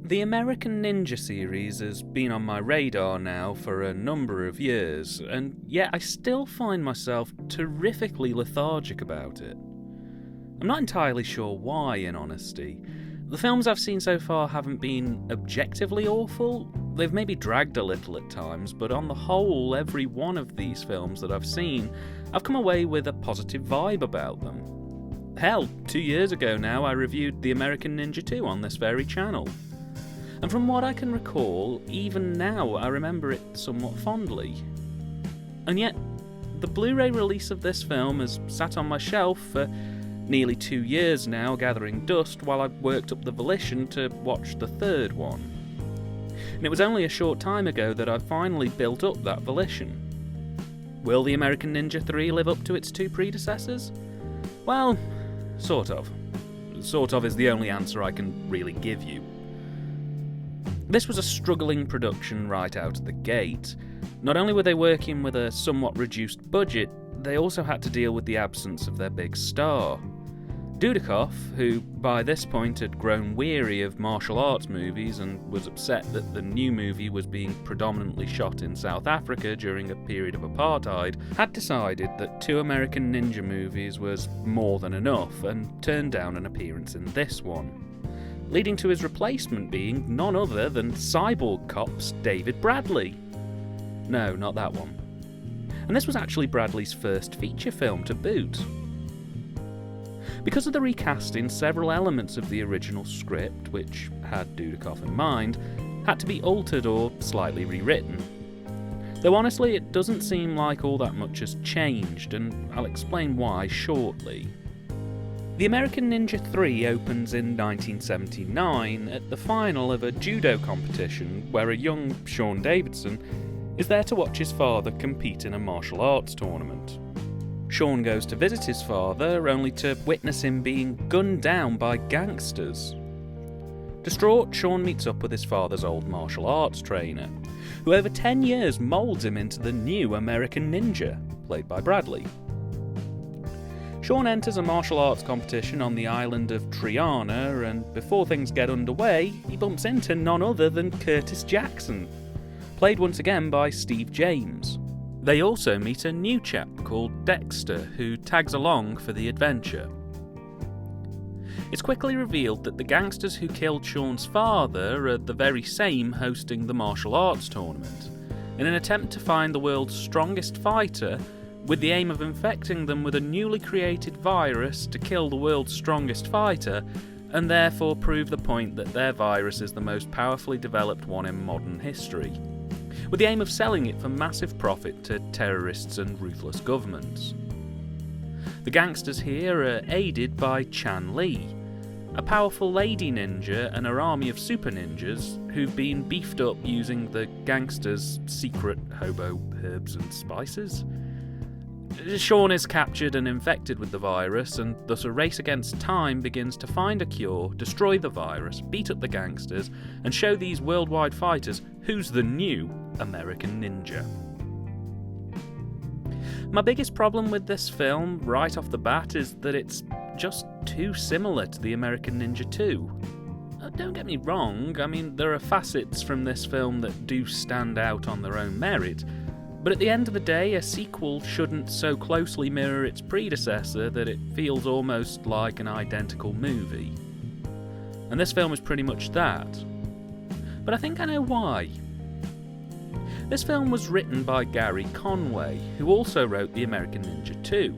The American Ninja series has been on my radar now for a number of years, and yet I still find myself terrifically lethargic about it. I'm not entirely sure why, in honesty. The films I've seen so far haven't been objectively awful. They've maybe dragged a little at times, but on the whole, every one of these films that I've seen, I've come away with a positive vibe about them. Hell, 2 years ago now I reviewed The American Ninja 2 on this very channel. And from what I can recall, even now I remember it somewhat fondly. And yet, the Blu-ray release of this film has sat on my shelf for nearly 2 years now, gathering dust while I worked up the volition to watch the third one. And it was only a short time ago that I finally built up that volition. Will The American Ninja 3 live up to its two predecessors? Well, sort of. Sort of is the only answer I can really give you. This was a struggling production right out of the gate. Not only were they working with a somewhat reduced budget, they also had to deal with the absence of their big star. Chriddof, who by this point had grown weary of martial arts movies and was upset that the new movie was being predominantly shot in South Africa during a period of apartheid, had decided that 2 American Ninja movies was more than enough and turned down an appearance in this one, leading to his replacement being none other than cyborg cop's David Bradley. No, not that one. And this was actually Bradley's first feature film to boot. Because of the recasting, several elements of the original script, which had Chriddof in mind, had to be altered or slightly rewritten. Though honestly, it doesn't seem like all that much has changed, and I'll explain why shortly. The American Ninja 3 opens in 1979 at the final of a judo competition where a young Sean Davidson is there to watch his father compete in a martial arts tournament. Sean goes to visit his father only to witness him being gunned down by gangsters. Distraught, Sean meets up with his father's old martial arts trainer, who over 10 years moulds him into the new American Ninja, played by Bradley. Sean enters a martial arts competition on the island of Triana, and before things get underway, he bumps into none other than Curtis Jackson, played once again by Steve James. They also meet a new chap called Dexter, who tags along for the adventure. It's quickly revealed that the gangsters who killed Sean's father are the very same hosting the martial arts tournament, in an attempt to find the world's strongest fighter, with the aim of infecting them with a newly created virus to kill the world's strongest fighter, and therefore prove the point that their virus is the most powerfully developed one in modern history, with the aim of selling it for massive profit to terrorists and ruthless governments. The gangsters here are aided by Chan Li, a powerful lady ninja and her army of super ninjas who've been beefed up using the gangsters' secret hobo herbs and spices. Sean is captured and infected with the virus, and thus a race against time begins to find a cure, destroy the virus, beat up the gangsters, and show these worldwide fighters who's the new American Ninja. My biggest problem with this film, right off the bat, is that it's just too similar to The American Ninja 2. Don't get me wrong, I mean, there are facets from this film that do stand out on their own merit, but at the end of the day, a sequel shouldn't so closely mirror its predecessor that it feels almost like an identical movie. And this film is pretty much that. But I think I know why. This film was written by Gary Conway, who also wrote The American Ninja 2.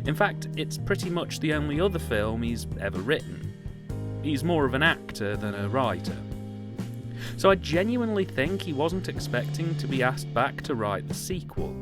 In fact, it's pretty much the only other film he's ever written. He's more of an actor than a writer. So I genuinely think he wasn't expecting to be asked back to write the sequel.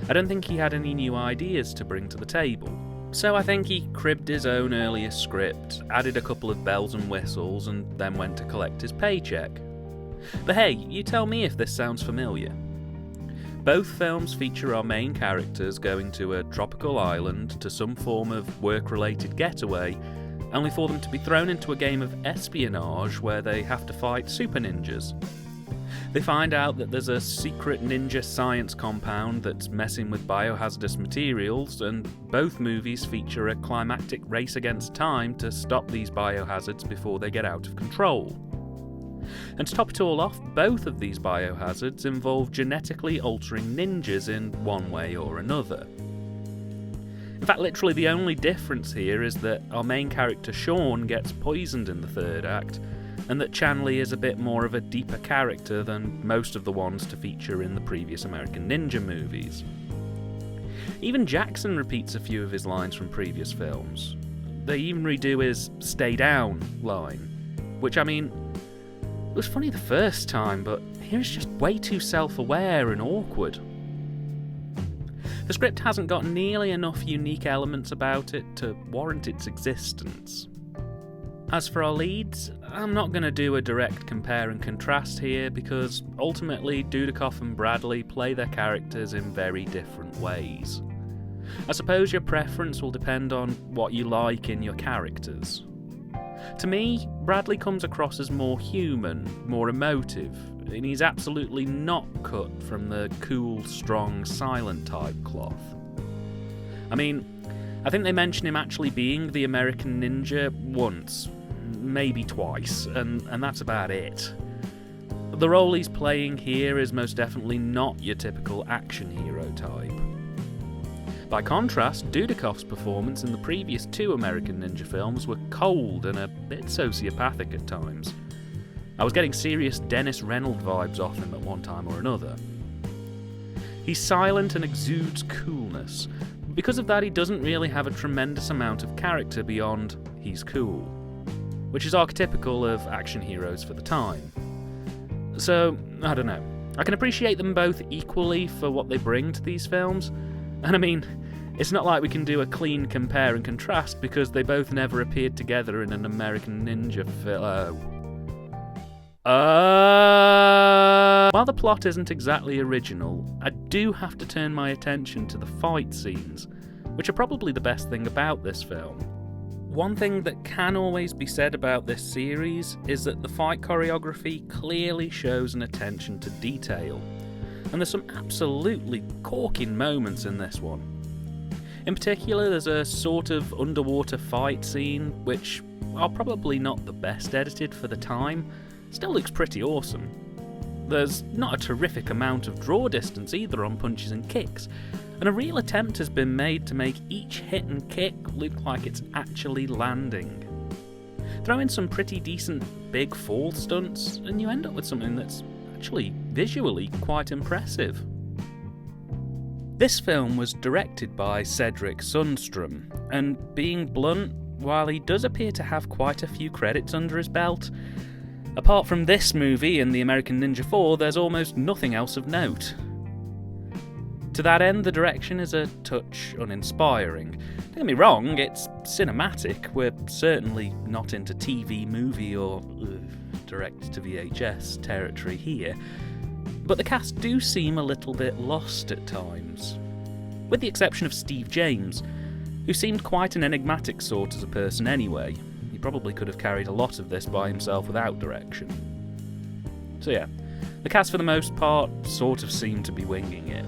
I don't think he had any new ideas to bring to the table. So I think he cribbed his own earlier script, added a couple of bells and whistles, and then went to collect his paycheck. But hey, you tell me if this sounds familiar. Both films feature our main characters going to a tropical island to some form of work-related getaway, only for them to be thrown into a game of espionage where they have to fight super ninjas. They find out that there's a secret ninja science compound that's messing with biohazardous materials, and both movies feature a climactic race against time to stop these biohazards before they get out of control. And to top it all off, both of these biohazards involve genetically altering ninjas in one way or another. In fact, literally the only difference here is that our main character Sean gets poisoned in the third act, and that Chanley is a bit more of a deeper character than most of the ones to feature in the previous American Ninja movies. Even Jackson repeats a few of his lines from previous films. They even redo his "stay down" line, which, I mean, it was funny the first time, but here it's just way too self-aware and awkward. The script hasn't got nearly enough unique elements about it to warrant its existence. As for our leads, I'm not going to do a direct compare and contrast here because ultimately Dudikoff and Bradley play their characters in very different ways. I suppose your preference will depend on what you like in your characters. To me, Bradley comes across as more human, more emotive, and he's absolutely not cut from the cool, strong, silent type cloth. I mean, I think they mention him actually being the American Ninja once, maybe twice, and that's about it. The role he's playing here is most definitely not your typical action hero type. By contrast, Dudikoff's performance in the previous two American Ninja films were cold and a bit sociopathic at times. I was getting serious Dennis Reynolds vibes off him at one time or another. He's silent and exudes coolness. Because of that, he doesn't really have a tremendous amount of character beyond he's cool, which is archetypical of action heroes for the time. So, I don't know. I can appreciate them both equally for what they bring to these films, and I mean, it's not like we can do a clean compare and contrast because they both never appeared together in an American Ninja film. While the plot isn't exactly original, I do have to turn my attention to the fight scenes, which are probably the best thing about this film. One thing that can always be said about this series is that the fight choreography clearly shows an attention to detail, and there's some absolutely corking moments in this one. In particular, there's a sort of underwater fight scene, which, while probably not the best edited for the time, still looks pretty awesome. There's not a terrific amount of draw distance either on punches and kicks, and a real attempt has been made to make each hit and kick look like it's actually landing. Throw in some pretty decent big fall stunts, and you end up with something that's actually visually quite impressive. This film was directed by Cedric Sundstrom, and being blunt, while he does appear to have quite a few credits under his belt, apart from this movie and the American Ninja 4, there's almost nothing else of note. To that end, the direction is a touch uninspiring. Don't get me wrong, it's cinematic. We're certainly not into TV, movie, or direct-to-VHS territory here. But the cast do seem a little bit lost at times. With the exception of Steve James, who seemed quite an enigmatic sort as a person anyway. He probably could have carried a lot of this by himself without direction. So yeah, the cast for the most part sort of seem to be winging it.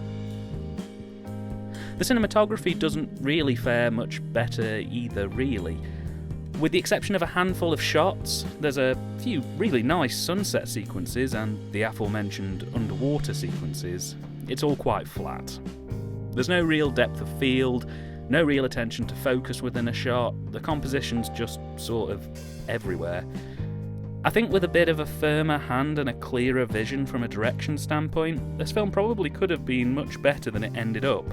The cinematography doesn't really fare much better either, really. With the exception of a handful of shots, there's a few really nice sunset sequences and the aforementioned underwater sequences. It's all quite flat. There's no real depth of field, no real attention to focus within a shot, the composition's just sort of everywhere. I think with a bit of a firmer hand and a clearer vision from a direction standpoint, this film probably could have been much better than it ended up.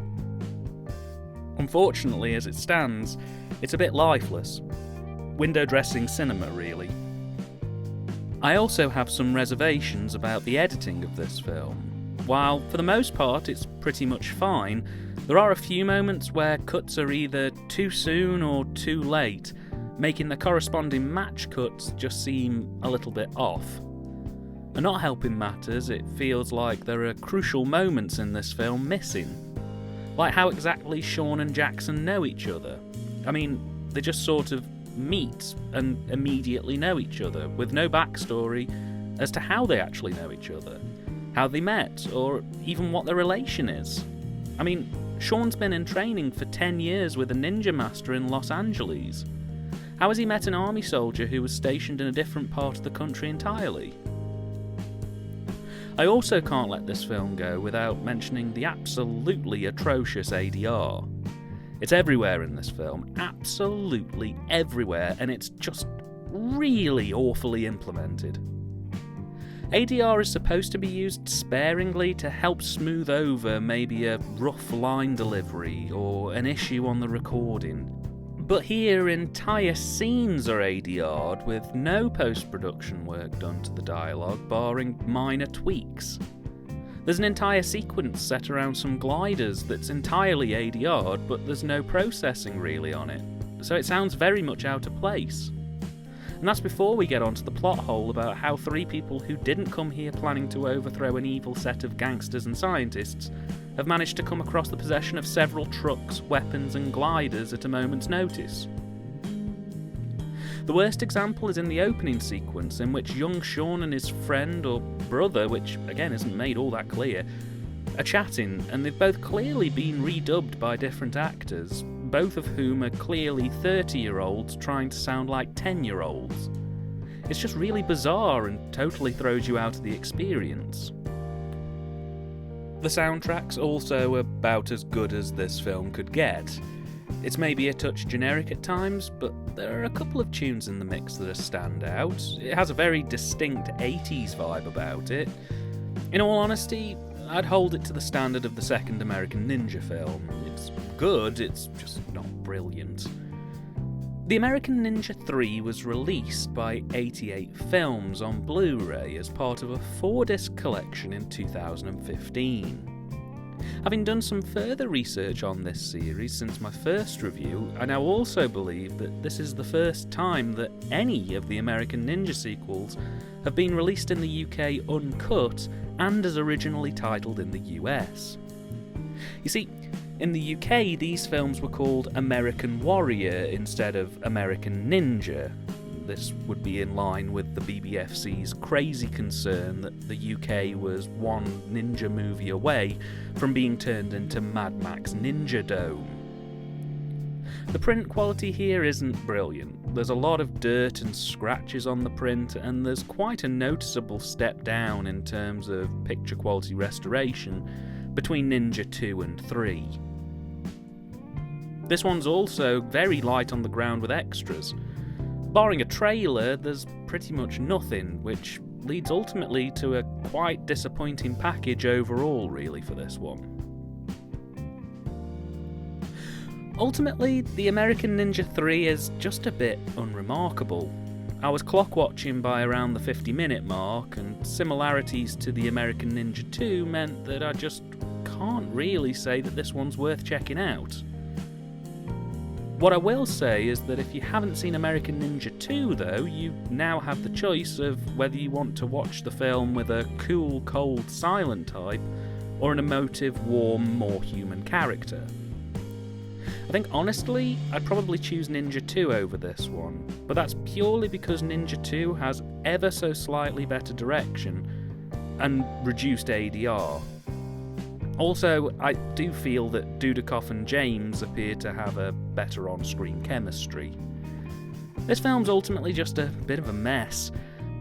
Unfortunately, as it stands, it's a bit lifeless. Window dressing cinema, really. I also have some reservations about the editing of this film. While, for the most part, it's pretty much fine, there are a few moments where cuts are either too soon or too late, making the corresponding match cuts just seem a little bit off. And not helping matters, it feels like there are crucial moments in this film missing. Like how exactly Sean and Jackson know each other. I mean, they just sort of meet and immediately know each other, with no backstory as to how they actually know each other. how they met, or even what their relation is. I mean, Sean's been in training for 10 years with a ninja master in Los Angeles. How has he met an army soldier who was stationed in a different part of the country entirely? I also can't let this film go without mentioning the absolutely atrocious ADR. It's everywhere in this film, absolutely everywhere, and it's just really awfully implemented. ADR is supposed to be used sparingly to help smooth over maybe a rough line delivery or an issue on the recording. But here, entire scenes are ADR'd with no post-production work done to the dialogue, barring minor tweaks. There's an entire sequence set around some gliders that's entirely ADR'd, but there's no processing really on it, so it sounds very much out of place. And that's before we get onto the plot hole about how 3 people who didn't come here planning to overthrow an evil set of gangsters and scientists have managed to come across the possession of several trucks, weapons and gliders at a moment's notice. The worst example is in the opening sequence, in which young Sean and his friend or brother, which again isn't made all that clear, are chatting, and they've both clearly been redubbed by different actors, both of whom are clearly 30-year-olds trying to sound like 10-year-olds. It's just really bizarre and totally throws you out of the experience. The soundtrack's also about as good as this film could get. It's maybe a touch generic at times, but there are a couple of tunes in the mix that stand out. It has a very distinct 80s vibe about it. In all honesty, I'd hold it to the standard of the second American Ninja film. It's good, it's just not brilliant. The American Ninja 3 was released by 88 Films on Blu-ray as part of a 4-disc collection in 2015. Having done some further research on this series since my first review, I now also believe that this is the first time that any of the American Ninja sequels have been released in the UK uncut and as originally titled in the US. You see, in the UK, these films were called American Warrior instead of American Ninja. This would be in line with the BBFC's crazy concern that the UK was one ninja movie away from being turned into Mad Max Ninja Dome. The print quality here isn't brilliant. There's a lot of dirt and scratches on the print, and there's quite a noticeable step down in terms of picture quality restoration between Ninja 2 and 3. This one's also very light on the ground with extras. Barring a trailer, there's pretty much nothing, which leads ultimately to a quite disappointing package overall, really, for this one. Ultimately, the American Ninja 3 is just a bit unremarkable. I was clock watching by around the 50-minute mark, and similarities to the American Ninja 2 meant that I just can't really say that this one's worth checking out. What I will say is that if you haven't seen American Ninja 2 though, you now have the choice of whether you want to watch the film with a cool, cold, silent type, or an emotive, warm, more human character. I think honestly, I'd probably choose Ninja 2 over this one, but that's purely because Ninja 2 has ever so slightly better direction and reduced ADR. Also, I do feel that Dudikoff and James appear to have a better on-screen chemistry. This film's ultimately just a bit of a mess,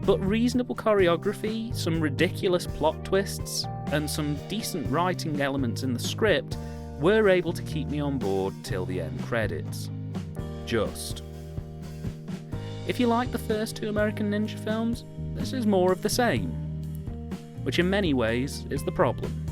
but reasonable choreography, some ridiculous plot twists, and some decent writing elements in the script were able to keep me on board till the end credits. Just. If you like the first 2 American Ninja films, this is more of the same, which in many ways is the problem.